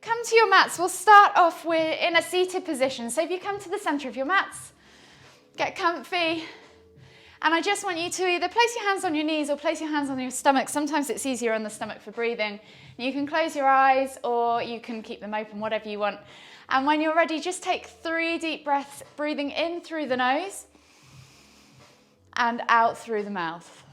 come to your mats. We'll start off in a seated position. So if you come to the center of your mats, get comfy. And I just want you to either place your hands on your knees or place your hands on your stomach. Sometimes it's easier on the stomach for breathing. You can close your eyes or you can keep them open, whatever you want. And when you're ready, just take 3 deep breaths, breathing in through the nose and out through the mouth.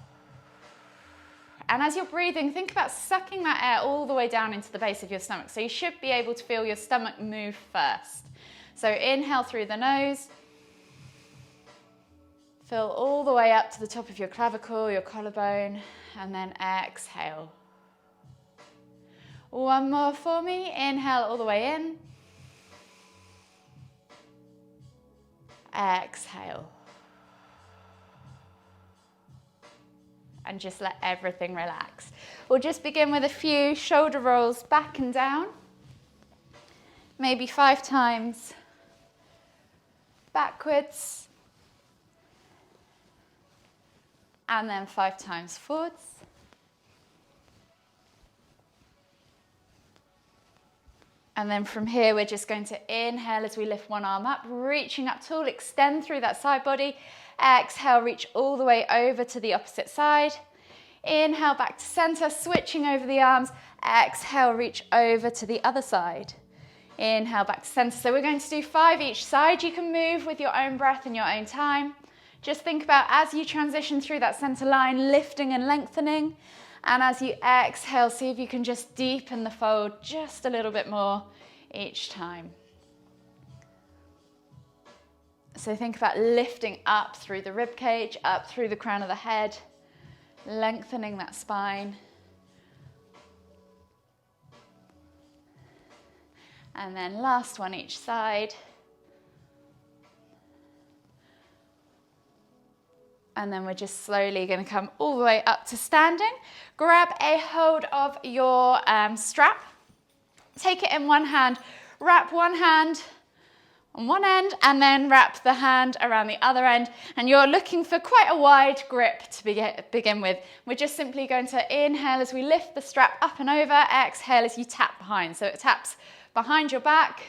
And as you're breathing, think about sucking that air all the way down into the base of your stomach. So you should be able to feel your stomach move first. So inhale through the nose. Fill all the way up to the top of your clavicle, your collarbone, and then exhale. One more for me. Inhale all the way in. Exhale. And just let everything relax. We'll just begin with a few shoulder rolls back and down. Maybe 5 times backwards. And then 5 times forwards. And then from here, we're just going to inhale as we lift one arm up, reaching up tall, extend through that side body. Exhale, reach all the way over to the opposite side. Inhale, back to center, switching over the arms. Exhale, reach over to the other side. Inhale, back to center. So we're going to do 5 each side. You can move with your own breath in your own time. Just think about as you transition through that center line, lifting and lengthening. And as you exhale, see if you can just deepen the fold just a little bit more each time. So think about lifting up through the rib cage, up through the crown of the head, lengthening that spine. And then last one each side. And then we're just slowly going to come all the way up to standing. Grab a hold of your strap. Take it in one hand. Wrap one hand on one end and then wrap the hand around the other end. And you're looking for quite a wide grip to begin with. We're just simply going to inhale as we lift the strap up and over. Exhale as you tap behind. So it taps behind your back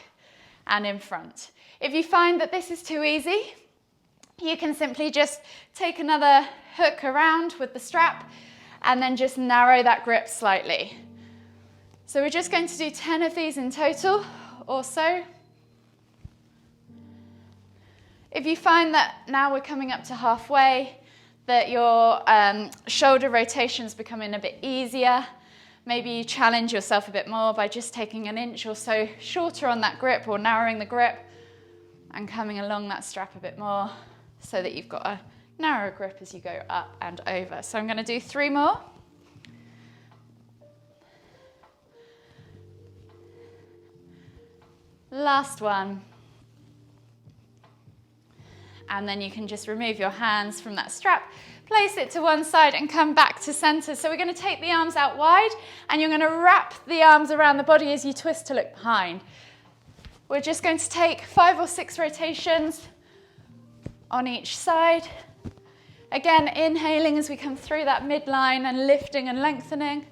and in front. If you find that this is too easy, you can simply just take another hook around with the strap and then just narrow that grip slightly. So we're just going to do 10 of these in total or so. If you find that now we're coming up to halfway, that your shoulder rotation's becoming a bit easier, maybe you challenge yourself a bit more by just taking an inch or so shorter on that grip or narrowing the grip and coming along that strap a bit more, so that you've got a narrow grip as you go up and over. So I'm going to do 3 more. Last one. And then you can just remove your hands from that strap, place it to one side and come back to center. So we're going to take the arms out wide and you're going to wrap the arms around the body as you twist to look behind. We're just going to take 5 or 6 rotations on each side. Again, inhaling as we come through that midline and lifting and lengthening.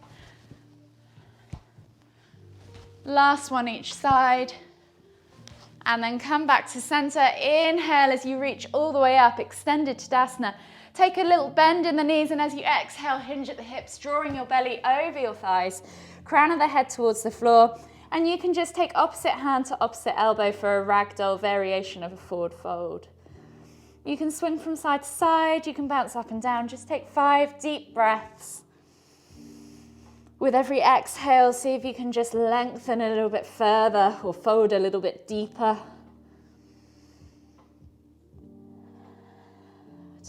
Last one each side. And then come back to center. Inhale as you reach all the way up, extended Tadasana. Take a little bend in the knees and as you exhale, hinge at the hips, drawing your belly over your thighs, crown of the head towards the floor. And you can just take opposite hand to opposite elbow for a ragdoll variation of a forward fold. You can swing from side to side, you can bounce up and down. Just take 5 deep breaths. With every exhale, see if you can just lengthen a little bit further or fold a little bit deeper.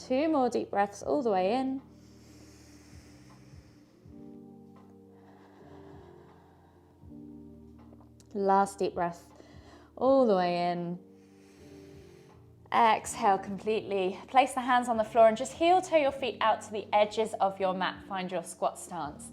2 more deep breaths all the way in. Last deep breath all the way in. Exhale completely. Place the hands on the floor and just heel toe your feet out to the edges of your mat. Find your squat stance.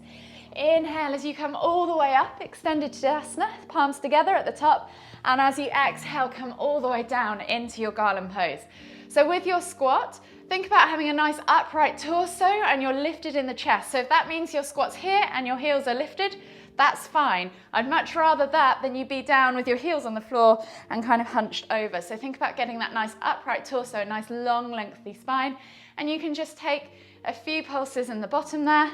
Inhale as you come all the way up, extended Tadasana, palms together at the top. And as you exhale, come all the way down into your garland pose. So with your squat, Think about having a nice upright torso and you're lifted in the chest. So if that means your squat's here and your heels are lifted, that's fine. I'd much rather that than you be down with your heels on the floor and kind of hunched over. So think about getting that nice upright torso, a nice long lengthy spine, and you can just take a few pulses in the bottom there.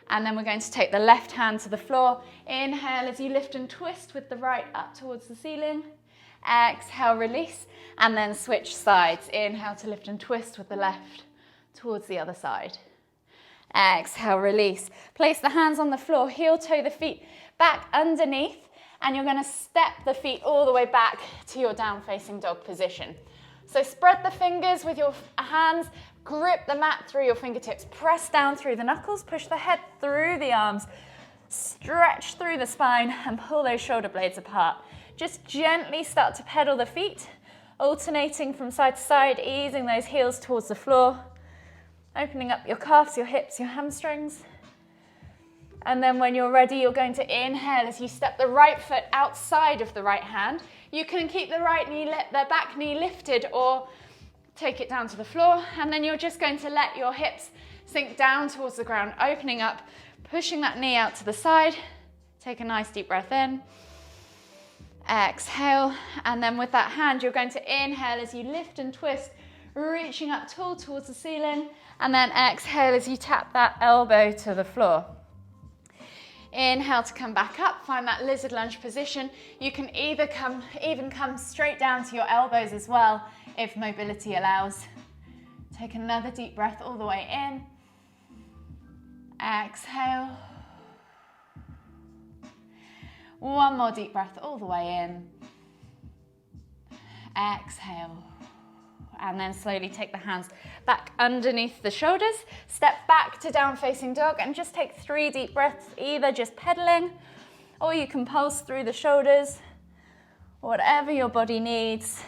And then we're going to take the left hand to the floor. Inhale as you lift and twist with the right up towards the ceiling. Exhale, release, and then switch sides. Inhale to lift and twist with the left towards the other side. Exhale, release. Place the hands on the floor, heel toe the feet back underneath, and you're going to step the feet all the way back to your down facing dog position. So spread the fingers with your hands, grip the mat through your fingertips, press down through the knuckles, push the head through the arms, stretch through the spine and pull those shoulder blades apart. Just gently start to pedal the feet, alternating from side to side, easing those heels towards the floor, opening up your calves, your hips, your hamstrings. And then when you're ready, you're going to inhale as you step the right foot outside of the right hand. You can keep the right knee, the back knee lifted, or take it down to the floor. And then you're just going to let your hips sink down towards the ground, opening up, pushing that knee out to the side. Take a nice deep breath in. Exhale, and then with that hand, you're going to inhale as you lift and twist, reaching up tall towards the ceiling, and then exhale as you tap that elbow to the floor. Inhale to come back up, find that lizard lunge position. You can even come straight down to your elbows as well, if mobility allows. Take another deep breath all the way in. Exhale. One more deep breath all the way in. Exhale. And then slowly take the hands back underneath the shoulders. Step back to down facing dog and just take 3 deep breaths, either just pedaling or you can pulse through the shoulders, whatever your body needs.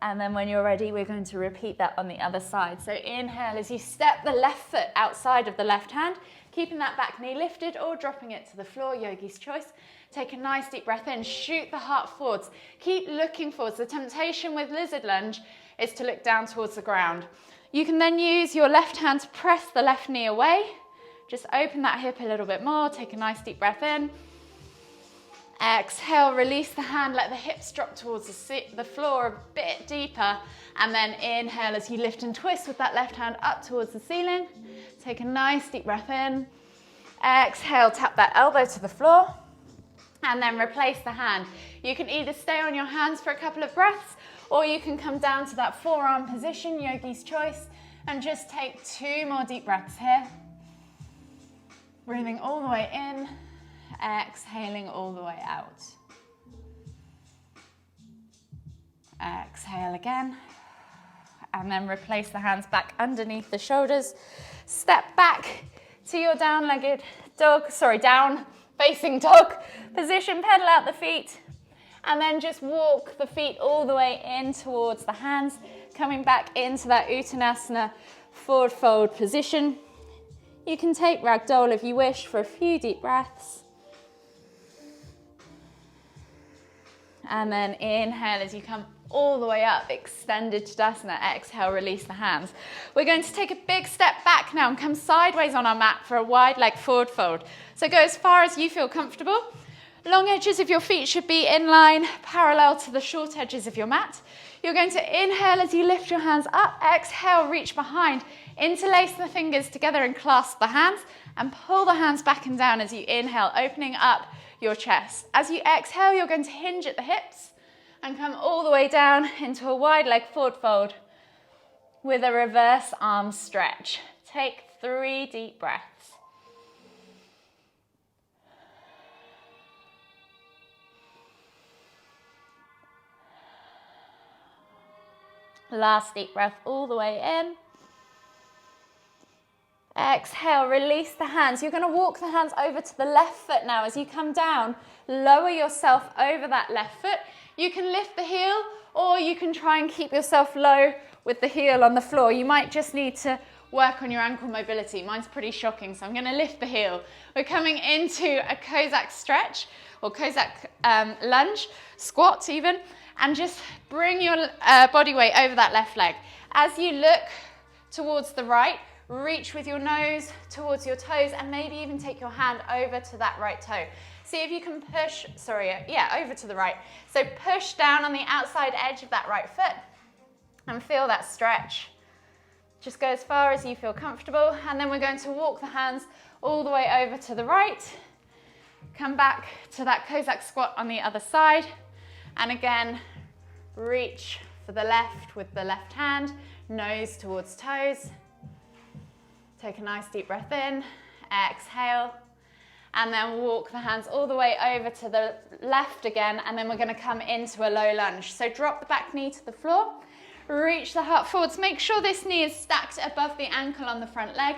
And then when you're ready, we're going to repeat that on the other side. So inhale as you step the left foot outside of the left hand, keeping that back knee lifted or dropping it to the floor, yogi's choice. Take a nice deep breath in, shoot the heart forwards. Keep looking forwards. The temptation with lizard lunge is to look down towards the ground. You can then use your left hand to press the left knee away. Just open that hip a little bit more. Take a nice deep breath in. Exhale, release the hand, let the hips drop towards the floor a bit deeper, and then inhale as you lift and twist with that left hand up towards the ceiling. Take a nice deep breath in. Exhale, tap that elbow to the floor, and then replace the hand. You can either stay on your hands for a couple of breaths, or you can come down to that forearm position, yogi's choice, and just take 2 more deep breaths here. Breathing all the way in. Exhaling all the way out. Exhale again. And then replace the hands back underneath the shoulders. Step back to your down facing dog position. Pedal out the feet. And then just walk the feet all the way in towards the hands. Coming back into that Uttanasana forward fold position. You can take Ragdoll if you wish for a few deep breaths. And then inhale as you come all the way up, extended Tadasana. Exhale, release the hands. We're going to take a big step back now and come sideways on our mat for a wide leg forward fold. So go as far as you feel comfortable. Long edges of your feet should be in line, parallel to the short edges of your mat. You're going to inhale as you lift your hands up. Exhale, reach behind. Interlace the fingers together and clasp the hands, and pull the hands back and down as you inhale, opening up your chest. As you exhale, you're going to hinge at the hips and come all the way down into a wide leg forward fold with a reverse arm stretch. Take 3 deep breaths. Last deep breath all the way in. Exhale, release the hands. You're going to walk the hands over to the left foot now. As you come down, lower yourself over that left foot. You can lift the heel, or you can try and keep yourself low with the heel on the floor. You might just need to work on your ankle mobility. Mine's pretty shocking, so I'm gonna lift the heel. We're coming into a Cossack stretch, or Cossack lunge, squat even, and just bring your body weight over that left leg. As you look towards the right, reach with your nose towards your toes, and maybe even take your hand over to that right toe. See if you can push, over to the right. So push down on the outside edge of that right foot and feel that stretch. Just go as far as you feel comfortable, and then we're going to walk the hands all the way over to the right. Come back to that Cossack squat on the other side, and again, reach for the left with the left hand, nose towards toes. Take a nice deep breath in, exhale, and then walk the hands all the way over to the left again, and then we're going to come into a low lunge. So drop the back knee to the floor, reach the heart forwards, make sure this knee is stacked above the ankle on the front leg,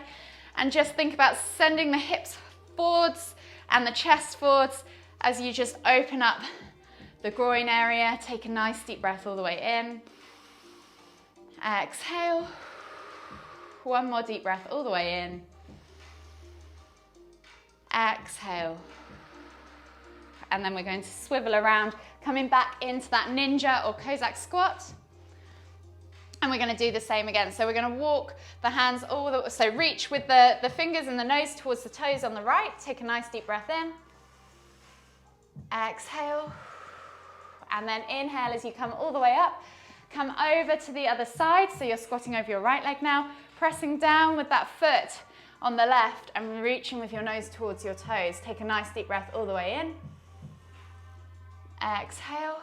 and just think about sending the hips forwards and the chest forwards as you just open up the groin area. Take a nice deep breath all the way in, exhale, one more deep breath all the way in, exhale, and then we're going to swivel around, coming back into that ninja or Cossack squat, and we're going to do the same again. So we're going to walk the hands so reach with the fingers and the nose towards the toes on the right. Take a nice deep breath in, exhale, and then inhale as you come all the way up. Come over to the other side, so you're squatting over your right leg now, pressing down with that foot on the left and reaching with your nose towards your toes. Take a nice deep breath all the way in. Exhale.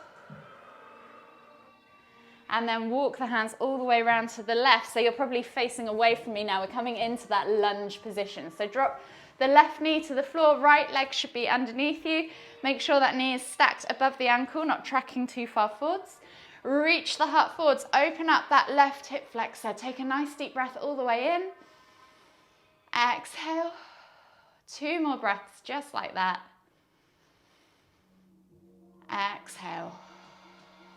And then walk the hands all the way around to the left. So you're probably facing away from me now. We're coming into that lunge position. So drop the left knee to the floor, right leg should be underneath you. Make sure that knee is stacked above the ankle, not tracking too far forwards. Reach the heart forwards, open up that left hip flexor. Take a nice deep breath all the way in. Exhale. 2 more breaths, just like that. Exhale.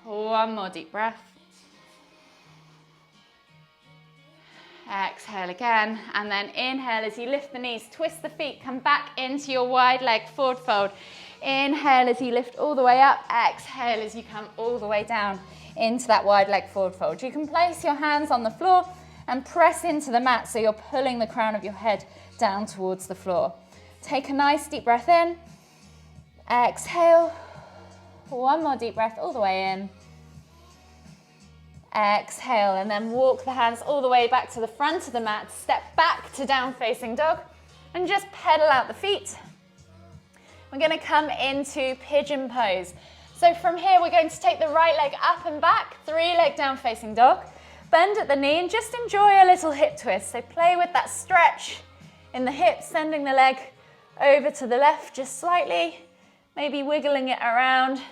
1 more deep breath. Exhale again, and then inhale as you lift the knees, twist the feet, come back into your wide leg forward fold. Inhale as you lift all the way up, exhale as you come all the way down into that wide leg forward fold. You can place your hands on the floor and press into the mat so you're pulling the crown of your head down towards the floor. Take a nice deep breath in, exhale, 1 more deep breath all the way in, exhale, and then walk the hands all the way back to the front of the mat, step back to down facing dog, and just pedal out the feet. We're going to come into pigeon pose. So from here, we're going to take the right leg up and back, 3-leg down facing dog, bend at the knee, and just enjoy a little hip twist. So play with that stretch in the hips, sending the leg over to the left just slightly, maybe wiggling it around.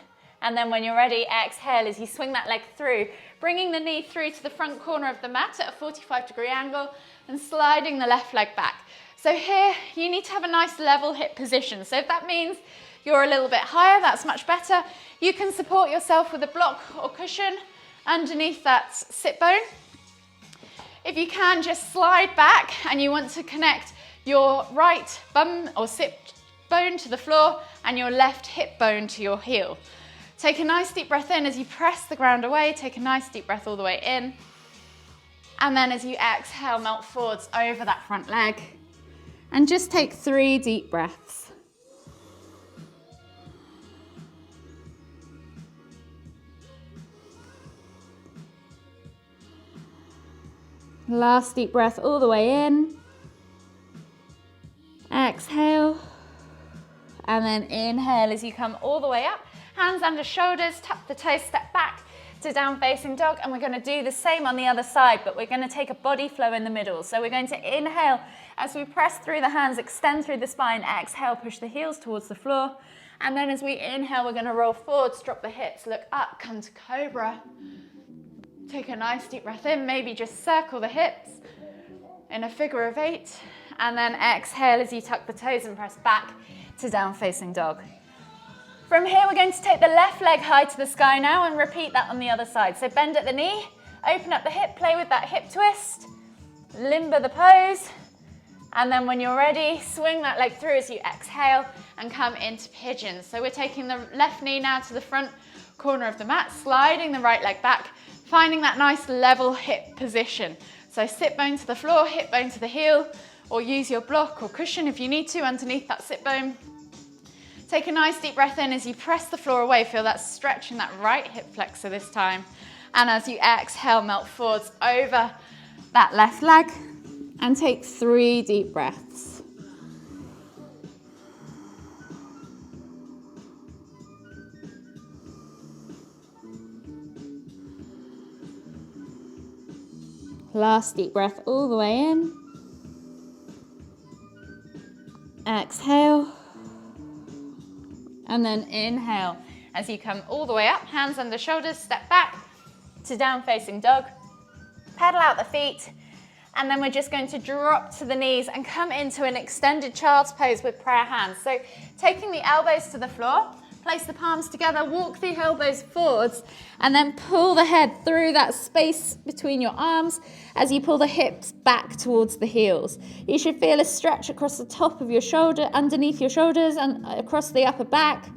And then when you're ready, exhale as you swing that leg through, bringing the knee through to the front corner of the mat at a 45-degree angle and sliding the left leg back. So here, you need to have a nice level hip position. So if that means you're a little bit higher, that's much better. You can support yourself with a block or cushion underneath that sit bone. If you can, just slide back and you want to connect your right bum or sit bone to the floor and your left hip bone to your heel. Take a nice deep breath in as you press the ground away. Take a nice deep breath all the way in. And then as you exhale, melt forwards over that front leg. And just take 3 deep breaths. Last deep breath all the way in. Exhale. And then inhale as you come all the way up. Hands under shoulders, tuck the toes, step back to down facing dog. And we're going to do the same on the other side, but we're going to take a body flow in the middle. So we're going to inhale as we press through the hands, extend through the spine. Exhale, push the heels towards the floor. And then as we inhale, we're going to roll forwards, drop the hips, look up, come to cobra. Take a nice deep breath in, maybe just circle the hips in a figure of 8. And then exhale as you tuck the toes and press back to down facing dog. From here, we're going to take the left leg high to the sky now and repeat that on the other side. So bend at the knee, open up the hip, play with that hip twist. limber the pose. And then when you're ready, swing that leg through as you exhale and come into pigeon. So we're taking the left knee now to the front corner of the mat, sliding the right leg back, finding that nice level hip position. So sit bone to the floor, hip bone to the heel, or use your block or cushion if you need to underneath that sit bone. Take a nice deep breath in as you press the floor away. Feel that stretch in that right hip flexor this time. And as you exhale, melt forwards over that left leg and take 3 deep breaths. Last deep breath all the way in. Exhale. And then inhale. As you come all the way up, hands under shoulders, step back to down facing dog. Pedal out the feet. And then we're just going to drop to the knees and come into an extended child's pose with prayer hands. So taking the elbows to the floor, place the palms together, walk the elbows forwards, and then pull the head through that space between your arms as you pull the hips back towards the heels. You should feel a stretch across the top of your shoulder, underneath your shoulders and across the upper back,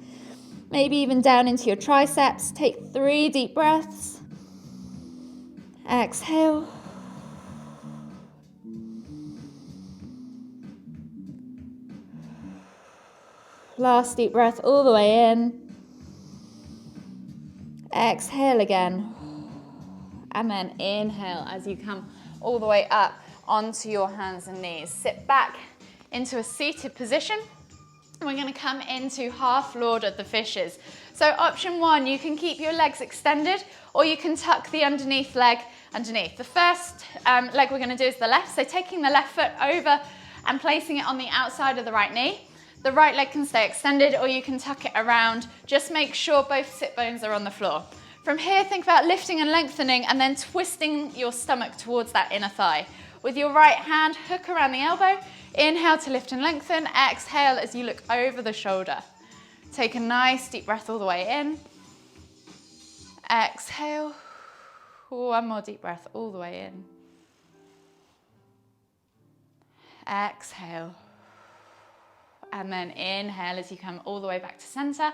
maybe even down into your triceps. Take 3 deep breaths. Exhale. Last deep breath all the way in. Exhale again. And then inhale as you come all the way up onto your hands and knees. Sit back into a seated position. We're going to come into half Lord of the Fishes. So option 1, you can keep your legs extended or you can tuck the underneath leg underneath. The first leg we're going to do is the left. So taking the left foot over and placing it on the outside of the right knee. The right leg can stay extended or you can tuck it around. Just make sure both sit bones are on the floor. From here, think about lifting and lengthening and then twisting your stomach towards that inner thigh. With your right hand, hook around the elbow. Inhale to lift and lengthen. Exhale as you look over the shoulder. Take a nice deep breath all the way in. Exhale. 1 more deep breath all the way in. Exhale. And then inhale as you come all the way back to center.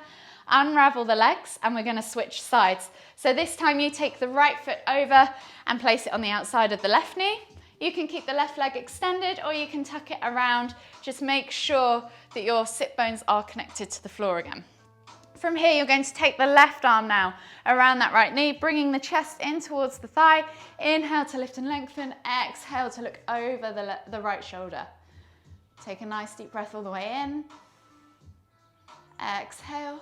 Unravel the legs and we're going to switch sides. So this time you take the right foot over and place it on the outside of the left knee. You can keep the left leg extended or you can tuck it around. Just make sure that your sit bones are connected to the floor again. From here, you're going to take the left arm now around that right knee, bringing the chest in towards the thigh. Inhale to lift and lengthen. Exhale to look over the right shoulder. Take a nice deep breath all the way in. Exhale.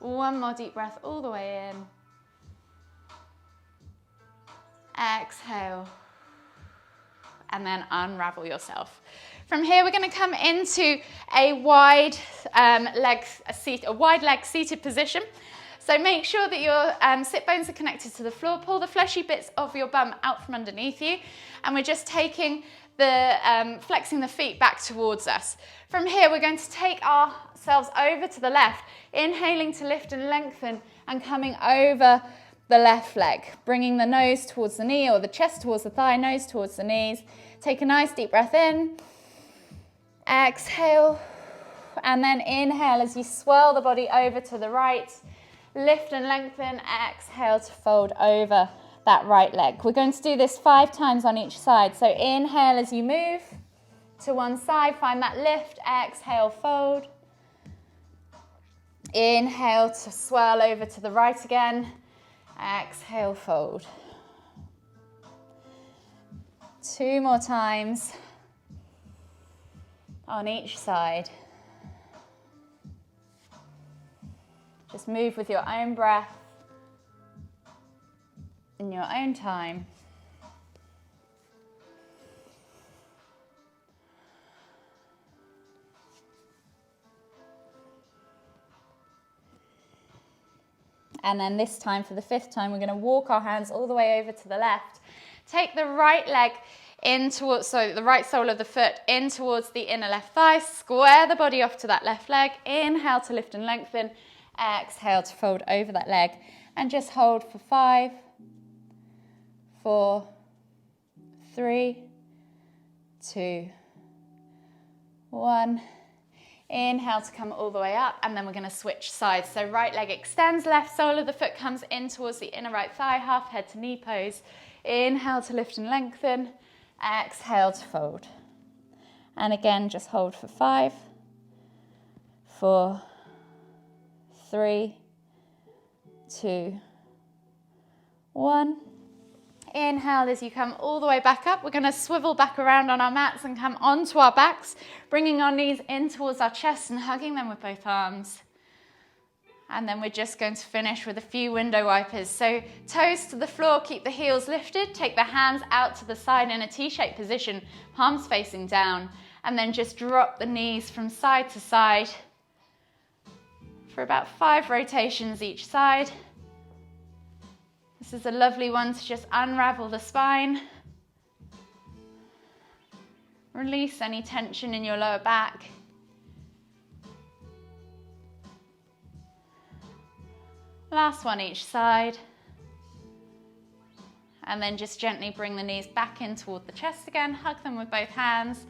1 more deep breath all the way in. Exhale. And then unravel yourself. From here, we're going to come into a wide leg seated position. So make sure that your sit bones are connected to the floor. Pull the fleshy bits of your bum out from underneath you. And we're just taking flexing the feet back towards us. From here, we're going to take ourselves over to the left, inhaling to lift and lengthen and coming over the left leg, bringing the nose towards the knee or the chest towards the thigh, nose towards the knees. Take a nice deep breath in. Exhale. And then inhale as you swirl the body over to the right. Lift and lengthen. Exhale to fold over that right leg. We're going to do this 5 times on each side. So inhale as you move to one side, find that lift. Exhale, fold. Inhale to swirl over to the right again. Exhale, fold. 2 more times on each side. Just move with your own breath in your own time. And then this time, for the 5th time, we're going to walk our hands all the way over to the left. Take the right leg in towards, so the right sole of the foot in towards the inner left thigh. Square the body off to that left leg. Inhale to lift and lengthen. Exhale to fold over that leg. And just hold for 5, 4, 3, 2, 1. Inhale to come all the way up, and then we're going to switch sides. So right leg extends, left sole of the foot comes in towards the inner right thigh, half head to knee pose. Inhale to lift and lengthen, exhale to fold. And again, just hold for 5, 4, 3, 2, 1. Inhale as you come all the way back up. We're going to swivel back around on our mats and come onto our backs, bringing our knees in towards our chest and hugging them with both arms. And then we're just going to finish with a few window wipers. So toes to the floor, keep the heels lifted, take the hands out to the side in a T-shaped position, palms facing down, and then just drop the knees from side to side for about 5 rotations each side. This is a lovely one to just unravel the spine. Release any tension in your lower back. Last one each side. And then just gently bring the knees back in toward the chest again. Hug them with both hands.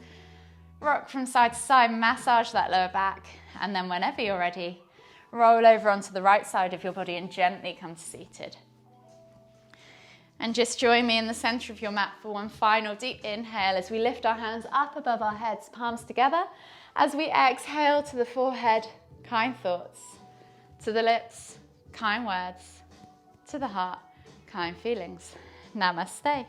Rock from side to side, massage that lower back. And then whenever you're ready, roll over onto the right side of your body and gently come to seated. And just join me in the center of your mat for one final deep inhale as we lift our hands up above our heads, palms together. As we exhale to the forehead, kind thoughts. To the lips, kind words. To the heart, kind feelings. Namaste.